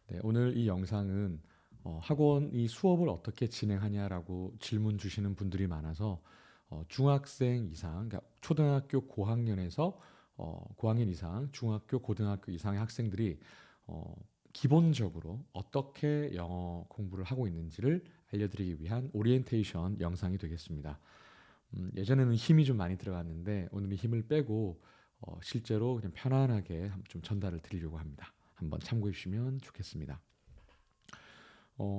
네, 오늘 이 영상은 학원이 수업을 어떻게 진행하냐라고 질문 주시는 분들이 많아서 중학생 이상, 그러니까 초등학교 고학년에서 고학년 이상, 중학교, 고등학교 이상의 학생들이 어, 기본적으로 어떻게 영어 공부를 하고 있는지를 알려드리기 위한 오리엔테이션 영상이 되겠습니다. 예전에는 힘이 좀 많이 들어갔는데 오늘은 힘을 빼고 실제로 그냥 편안하게 좀 전달을 드리려고 합니다. 한번 참고해 주시면 좋겠습니다.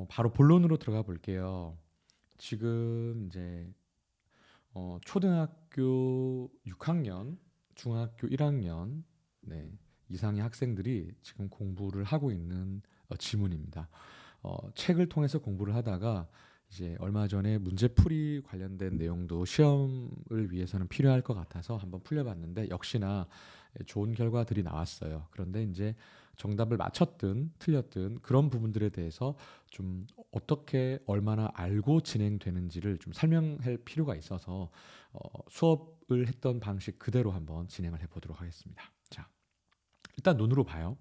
바로 본론으로 들어가 볼게요. 지금 이제 초등학교 6학년, 중학교 1학년 네, 이상의 학생들이 지금 공부를 하고 있는 지문입니다. 책을 통해서 공부를 하다가 이제 얼마 전에 문제풀이 관련된 내용도 시험을 위해서는 필요할 것 같아서 한번 풀려봤는데 역시나 좋은 결과들이 나왔어요. 그런데 이제 정답을 맞췄든 틀렸든 그런 부분들에 대해서 좀 어떻게 얼마나 알고 진행되는지를 좀 설명할 필요가 있어서 수업을 했던 방식 그대로 한번 진행을 해보도록 하겠습니다. 자, 일단 눈으로 봐요.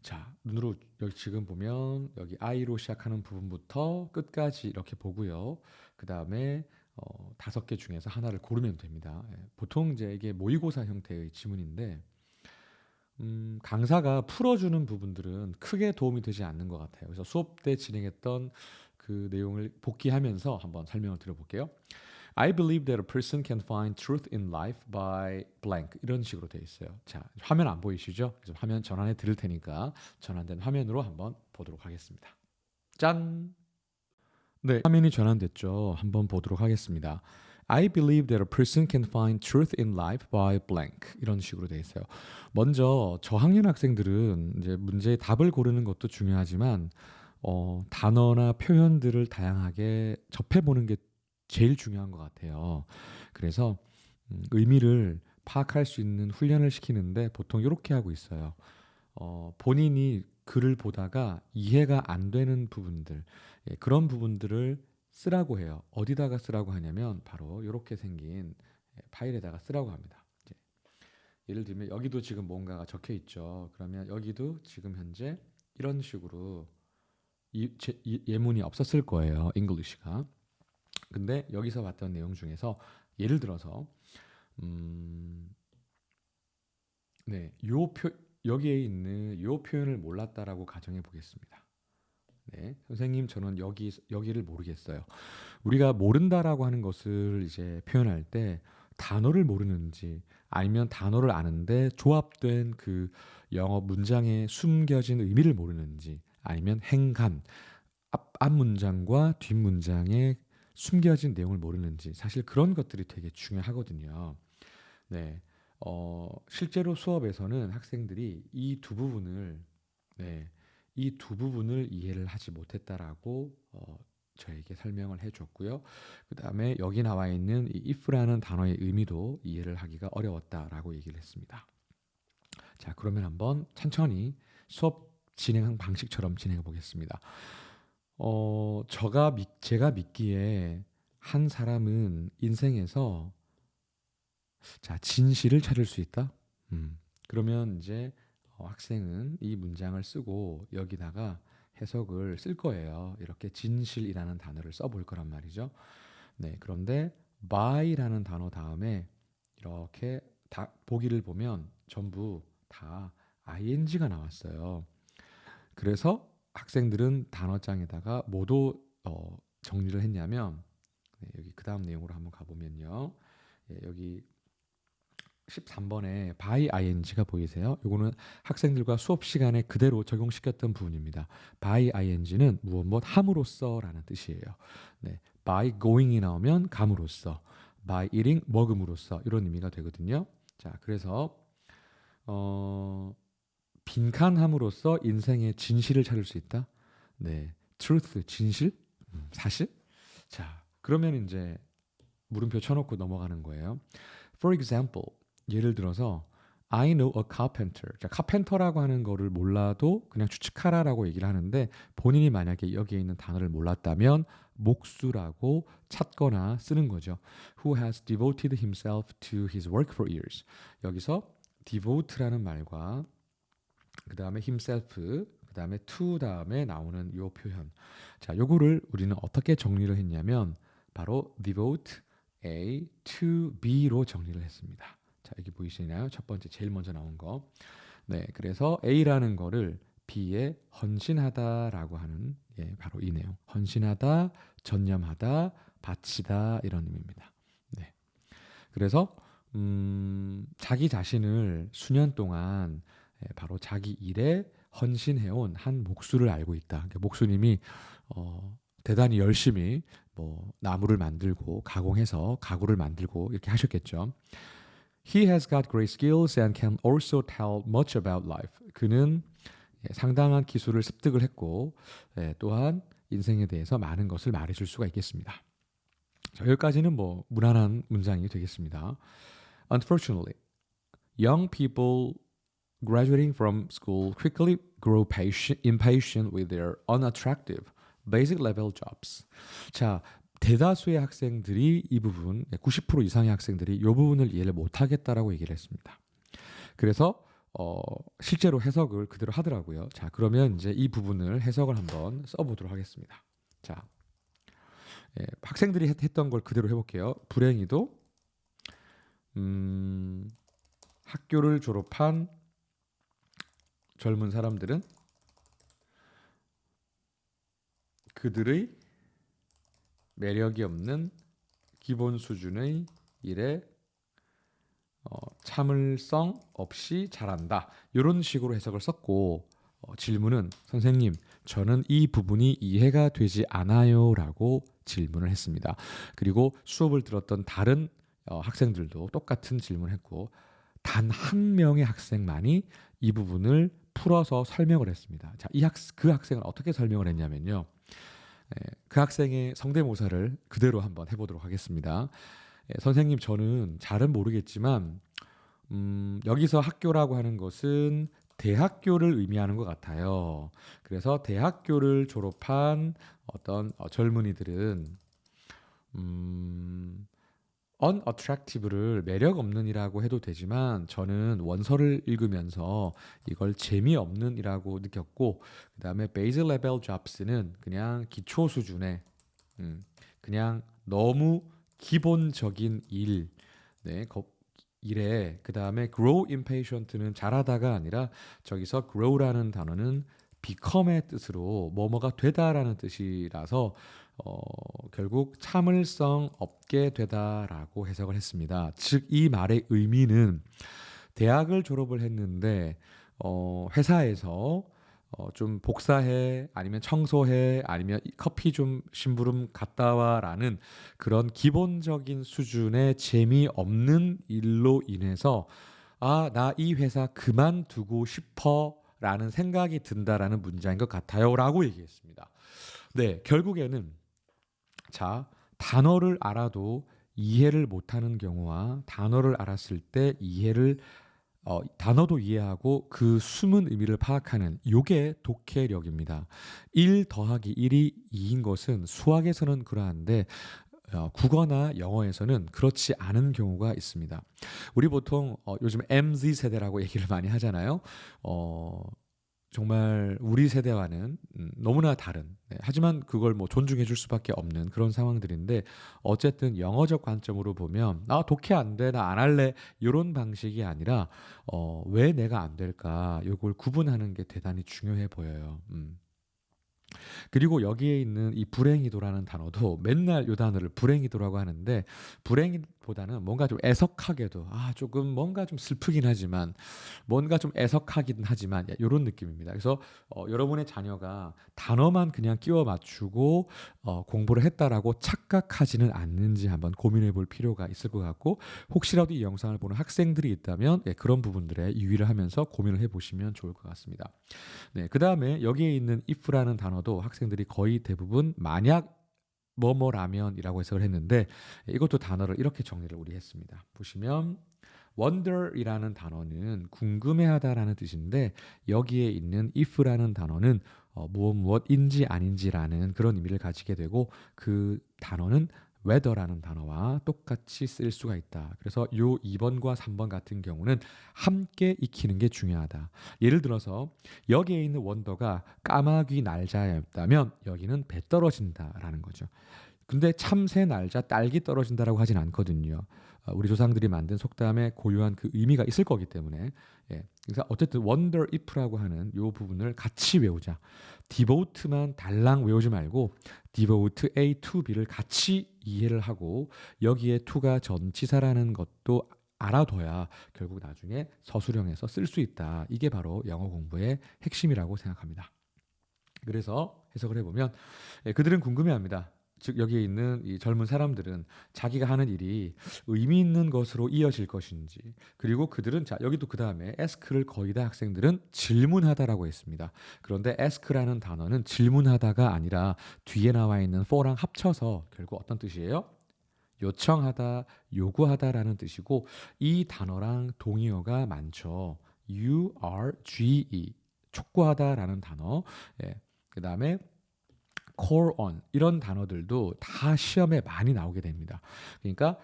자, 눈으로 여기 지금 보면 여기 I로 시작하는 부분부터 끝까지 이렇게 보고요. 그 다음에 5개 중에서 하나를 고르면 됩니다. 예, 보통 이제 이게 모의고사 형태의 지문인데 강사가 풀어주는 부분들은 크게 도움이 되지 않는 것 같아요. 그래서 수업 때 진행했던 그 내용을 복기하면서 한번 설명을 드려볼게요. I believe that a person can find truth in life by blank 이런 식으로 되어 있어요. 자, 화면 안 보이시죠? 그래서 화면 전환해 드릴 테니까 전환된 화면으로 한번 보도록 하겠습니다. 짠! 네, 화면이 전환됐죠. 한번 보도록 하겠습니다. I believe that a person can find truth in life by blank 이런 식으로 되어 있어요. 먼저 저학년 학생들은 이제 문제의 답을 고르는 것도 중요하지만 단어나 표현들을 다양하게 접해보는 게 제일 중요한 것 같아요. 그래서 의미를 파악할 수 있는 훈련을 시키는데 보통 이렇게 하고 있어요. 본인이 글을 보다가 이해가 안 되는 부분들, 예, 그런 부분들을 쓰라고 해요. 어디다가 쓰라고 하냐면 바로 이렇게 생긴 파일에다가 쓰라고 합니다. 이제 예를 들면 여기도 지금 뭔가가 적혀 있죠. 그러면 여기도 지금 현재 이런 식으로 예문이 없었을 거예요. 잉글리시가. 근데 여기서 봤던 내용 중에서 예를 들어서 음, 네, 여기에 있는 요 표현을 몰랐다라고 가정해 보겠습니다. 네, 선생님 저는 여기를 모르겠어요. 우리가 모른다라고 하는 것을 이제 표현할 때 단어를 모르는지 아니면 단어를 아는데 조합된 그 영어 문장에 숨겨진 의미를 모르는지 아니면 행간 앞 문장과 뒷 문장에 숨겨진 내용을 모르는지 사실 그런 것들이 되게 중요하거든요. 네. 실제로 수업에서는 학생들이 이 두 부분을 네. 이 두 부분을 이해를 하지 못했다라고 저에게 설명을 해 줬고요. 그다음에 여기 나와 있는 이 if라는 단어의 의미도 이해를 하기가 어려웠다라고 얘기를 했습니다. 자, 그러면 한번 천천히 수업 진행한 방식처럼 진행해 보겠습니다. 제가 믿기에 한 사람은 인생에서 자, 진실을 찾을 수 있다? 그러면 이제 학생은 이 문장을 쓰고 여기다가 해석을 쓸 거예요. 이렇게 진실이라는 단어를 써볼 거란 말이죠. 네, 그런데 by라는 단어 다음에 이렇게 다 보기를 보면 전부 다 ing가 나왔어요. 그래서 학생들은 단어장에다가 모두 정리를 했냐면 네, 여기 그 다음 내용으로 한번 가보면요. 예, 여기 13번에 by ing가 보이세요? 요거는 학생들과 수업 시간에 그대로 적용시켰던 부분입니다. by ing는 무엇 함으로써라는 뜻이에요. 네, by going이 나오면 감으로써, by eating 먹음으로써 이런 의미가 되거든요. 자, 그래서 어, 빈칸함으로써 인생의 진실을 찾을 수 있다. 네, truth 진실, 사실. 자, 그러면 이제 물음표 쳐놓고 넘어가는 거예요. For example, 예를 들어서 I know a carpenter. 자, 카펜터라고 하는 거를 몰라도 그냥 추측하라라고 얘기를 하는데 본인이 만약에 여기에 있는 단어를 몰랐다면 목수라고 찾거나 쓰는 거죠. Who has devoted himself to his work for years. 여기서 devote라는 말과 그 다음에 himself, 그 그다음에 to 다음에 나오는 요 표현. 자, 요거를 우리는 어떻게 정리를 했냐면 바로 devote A to B로 정리를 했습니다. 자, 여기 보이시나요? 첫 번째 제일 먼저 나온 거. 네, 그래서 A라는 거를 B에 헌신하다라고 하는 바로 이 내용. 헌신하다, 전념하다, 바치다 이런 의미입니다. 네. 그래서 자기 자신을 수년 동안 바로 자기 일에 헌신해온 한 목수를 알고 있다. 그러니까 목수님이 대단히 열심히 뭐 나무를 만들고 가공해서 가구를 만들고 이렇게 하셨겠죠. He has got great skills and can also tell much about life. 그는 상당한 기술을 습득을 했고 또한 인생에 대해서 많은 것을 말해줄 수가 있겠습니다. 자, 여기까지는 뭐 무난한 문장이 되겠습니다. Unfortunately, young people graduating from school quickly grow impatient with their unattractive basic level jobs. 자, 대다수의 학생들이 이 부분, 90% 이상의 학생들이 이 부분을 이해를 못하겠다라고 얘기를 했습니다. 그래서 실제로 해석을 그대로 하더라고요. 자, 그러면 이제 이 부분을 해석을 한번 써보도록 하겠습니다. 자, 학생들이 했던 걸 그대로 해볼게요. 불행히도 학교를 졸업한 젊은 사람들은 그들의 매력이 없는 기본 수준의 일에 참을성 없이 잘한다. 이런 식으로 해석을 썼고 질문은 선생님, 저는 이 부분이 이해가 되지 않아요 라고 질문을 했습니다. 그리고 수업을 들었던 다른 학생들도 똑같은 질문을 했고 단 한 명의 학생만이 이 부분을 풀어서 설명을 했습니다. 자, 그 학생은 어떻게 설명을 했냐면요. 그 학생의 성대모사를 그대로 한번 해보도록 하겠습니다. 선생님, 저는 잘은 모르겠지만 여기서 학교라고 하는 것은 대학교를 의미하는 것 같아요. 그래서 대학교를 졸업한 어떤 젊은이들은 unattractive를 매력 없는이라고 해도 되지만 저는 원서를 읽으면서 이걸 재미없는이라고 느꼈고 그다음에 base level jobs는 그냥 기초 수준의 그냥 너무 기본적인 일, 네, 일에 그다음에 grow impatient는 잘하다가 아니라 저기서 grow라는 단어는 become의 뜻으로 뭐뭐가 되다라는 뜻이라서 결국 참을성 없게 되다라고 해석을 했습니다. 즉 이 말의 의미는 대학을 졸업을 했는데 회사에서 좀 복사해 아니면 청소해 아니면 커피 좀 심부름 갔다 와라는 그런 기본적인 수준의 재미없는 일로 인해서 나 이 회사 그만두고 싶어라는 생각이 든다라는 문장인 것 같아요라고 얘기했습니다. 네, 결국에는 자, 단어를 알아도 이해를 못하는 경우와 단어를 알았을 때 단어도 이해하고 그 숨은 의미를 파악하는 요게 독해력입니다. 1 더하기 1이 2인 것은 수학에서는 그러한데 국어나 영어에서는 그렇지 않은 경우가 있습니다. 우리 보통 요즘 MZ 세대라고 얘기를 많이 하잖아요. 정말 우리 세대와는 너무나 다른 하지만 그걸 뭐 존중해 줄 수밖에 없는 그런 상황들인데 어쨌든 영어적 관점으로 보면 독해 안 돼, 나 안 할래 이런 방식이 아니라 왜 내가 안 될까 이걸 구분하는 게 대단히 중요해 보여요. 그리고 여기에 있는 이 불행이도라는 단어도 맨날 이 단어를 불행이도라고 하는데 불행보다는 뭔가 좀 애석하게도 조금 뭔가 좀 슬프긴 하지만 뭔가 좀 애석하긴 하지만 이런 느낌입니다. 그래서 여러분의 자녀가 단어만 그냥 끼워 맞추고 공부를 했다라고 착각하지는 않는지 한번 고민해 볼 필요가 있을 것 같고 혹시라도 이 영상을 보는 학생들이 있다면 그런 부분들에 유의를 하면서 고민을 해보시면 좋을 것 같습니다. 네, 그 다음에 여기에 있는 if라는 단어도 학생들이 거의 대부분 만약 뭐뭐라면이라고 해석을 했는데 이것도 단어를 이렇게 정리를 우리 했습니다. 보시면 wonder이라는 단어는 궁금해하다라는 뜻인데 여기에 있는 if라는 단어는 무엇인지 아닌지라는 그런 의미를 가지게 되고 그 단어는 whether라는 단어와 똑같이 쓸 수가 있다. 그래서 요 2번과 3번 같은 경우는 함께 익히는 게 중요하다. 예를 들어서 여기에 있는 원더가 까마귀 날자였다면 여기는 배 떨어진다라는 거죠. 근데 참새 날자 딸기 떨어진다라고 하진 않거든요. 우리 조상들이 만든 속담에 고유한 그 의미가 있을 거기 때문에 예. 그래서 어쨌든 wonder if라고 하는 요 부분을 같이 외우자. devote만 달랑 외우지 말고 devote A to B를 같이 이해를 하고 여기에 to가 전치사라는 것도 알아둬야 결국 나중에 서술형에서 쓸 수 있다. 이게 바로 영어 공부의 핵심이라고 생각합니다. 그래서 해석을 해보면 그들은 궁금해합니다. 즉 여기에 있는 이 젊은 사람들은 자기가 하는 일이 의미 있는 것으로 이어질 것인지 그리고 그들은 자 여기도 그 다음에 ask를 거의 다 학생들은 질문하다라고 했습니다. 그런데 ask라는 단어는 질문하다가 아니라 뒤에 나와 있는 for랑 합쳐서 결국 어떤 뜻이에요? 요청하다, 요구하다라는 뜻이고 이 단어랑 동의어가 많죠. urge 촉구하다라는 단어. 예. 그다음에 call on 이런 단어들도 다 시험에 많이 나오게 됩니다. 그러니까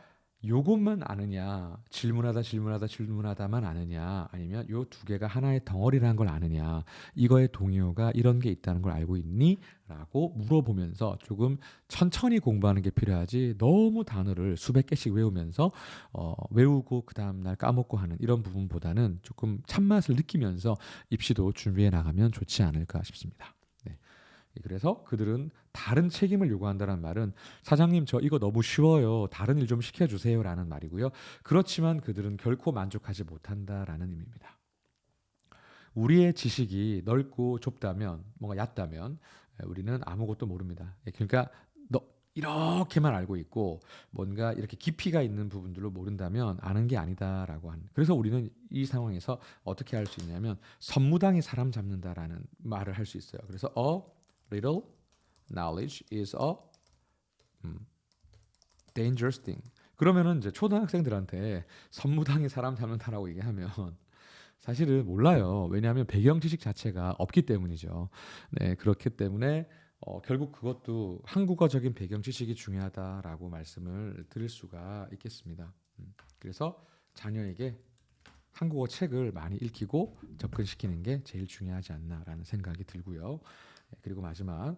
요것만 아느냐, 질문하다만 아느냐, 아니면 요 두 개가 하나의 덩어리라는 걸 아느냐, 이거의 동의어가 이런 게 있다는 걸 알고 있니? 라고 물어보면서 조금 천천히 공부하는 게 필요하지 너무 단어를 수백 개씩 외우면서 외우고 그 다음날 까먹고 하는 이런 부분보다는 조금 참맛을 느끼면서 입시도 준비해 나가면 좋지 않을까 싶습니다. 네. 그래서 그들은 다른 책임을 요구한다는 말은 사장님 저 이거 너무 쉬워요. 다른 일 좀 시켜주세요 라는 말이고요. 그렇지만 그들은 결코 만족하지 못한다라는 의미입니다. 우리의 지식이 넓고 좁다면 뭔가 얕다면 우리는 아무것도 모릅니다. 그러니까 너 이렇게만 알고 있고 뭔가 이렇게 깊이가 있는 부분들로 모른다면 아는 게 아니다라고 하는. 그래서 우리는 이 상황에서 어떻게 할 수 있냐면 선무당이 사람 잡는다라는 말을 할 수 있어요. 그래서 little knowledge is a dangerous thing. 그러면은 이제 초등학생들한테 선무당이 사람 잡는다라고 얘기하면 사실은 몰라요. 왜냐하면 배경 지식 자체가 없기 때문이죠. 네, 그렇기 때문에 결국 그것도 한국어적인 배경 지식이 중요하다라고 말씀을 드릴 수가 있겠습니다. 그래서 자녀에게 한국어 책을 많이 읽히고 접근시키는 게 제일 중요하지 않나라는 생각이 들고요. 그리고 마지막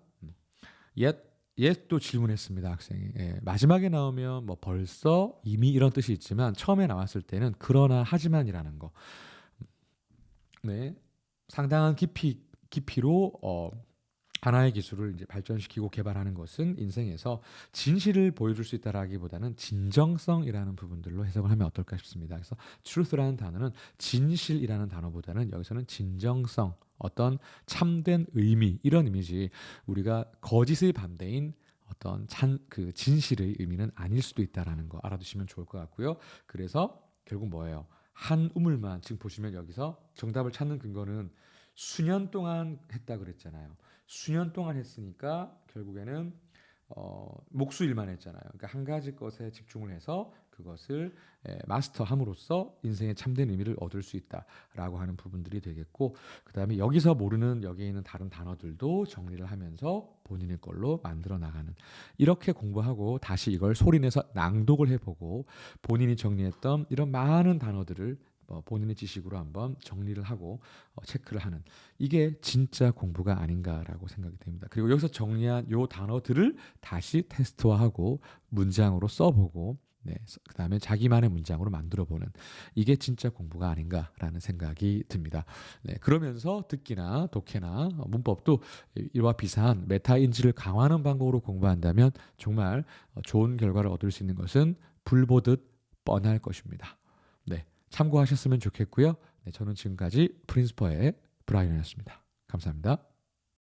또 질문했습니다. 학생이 마지막에 나오면 뭐 벌써 이미 이런 뜻이 있지만 처음에 나왔을 때는 그러나 하지만이라는 거 네, 상당한 깊이로 하나의 기술을 이제 발전시키고 개발하는 것은 인생에서 진실을 보여줄 수 있다라기보다는 진정성이라는 부분들로 해석을 하면 어떨까 싶습니다. 그래서 truth라는 단어는 진실이라는 단어보다는 여기서는 진정성, 어떤 참된 의미 이런 의미지 우리가 거짓의 반대인 어떤 그 진실의 의미는 아닐 수도 있다라는 거 알아두시면 좋을 것 같고요. 그래서 결국 뭐예요? 한 우물만 지금 보시면 여기서 정답을 찾는 근거는 수년 동안 했다 그랬잖아요. 수년 동안 했으니까 결국에는 목수일만 했잖아요. 그러니까 한 가지 것에 집중을 해서 그것을 마스터함으로써 인생의 참된 의미를 얻을 수 있다라고 하는 부분들이 되겠고 그다음에 여기서 모르는 여기에 있는 다른 단어들도 정리를 하면서 본인의 걸로 만들어 나가는 이렇게 공부하고 다시 이걸 소리내서 낭독을 해보고 본인이 정리했던 이런 많은 단어들을 본인의 지식으로 한번 정리를 하고 체크를 하는 이게 진짜 공부가 아닌가라고 생각이 됩니다. 그리고 여기서 정리한 요 단어들을 다시 테스트화하고 문장으로 써보고 그다음에 자기만의 문장으로 만들어보는 이게 진짜 공부가 아닌가라는 생각이 듭니다. 그러면서 듣기나 독해나 문법도 이와 비슷한 메타인지를 강화하는 방법으로 공부한다면 정말 좋은 결과를 얻을 수 있는 것은 불보듯 뻔할 것입니다. 참고하셨으면 좋겠고요. 저는 지금까지 프린스퍼의 브라이언이었습니다. 감사합니다.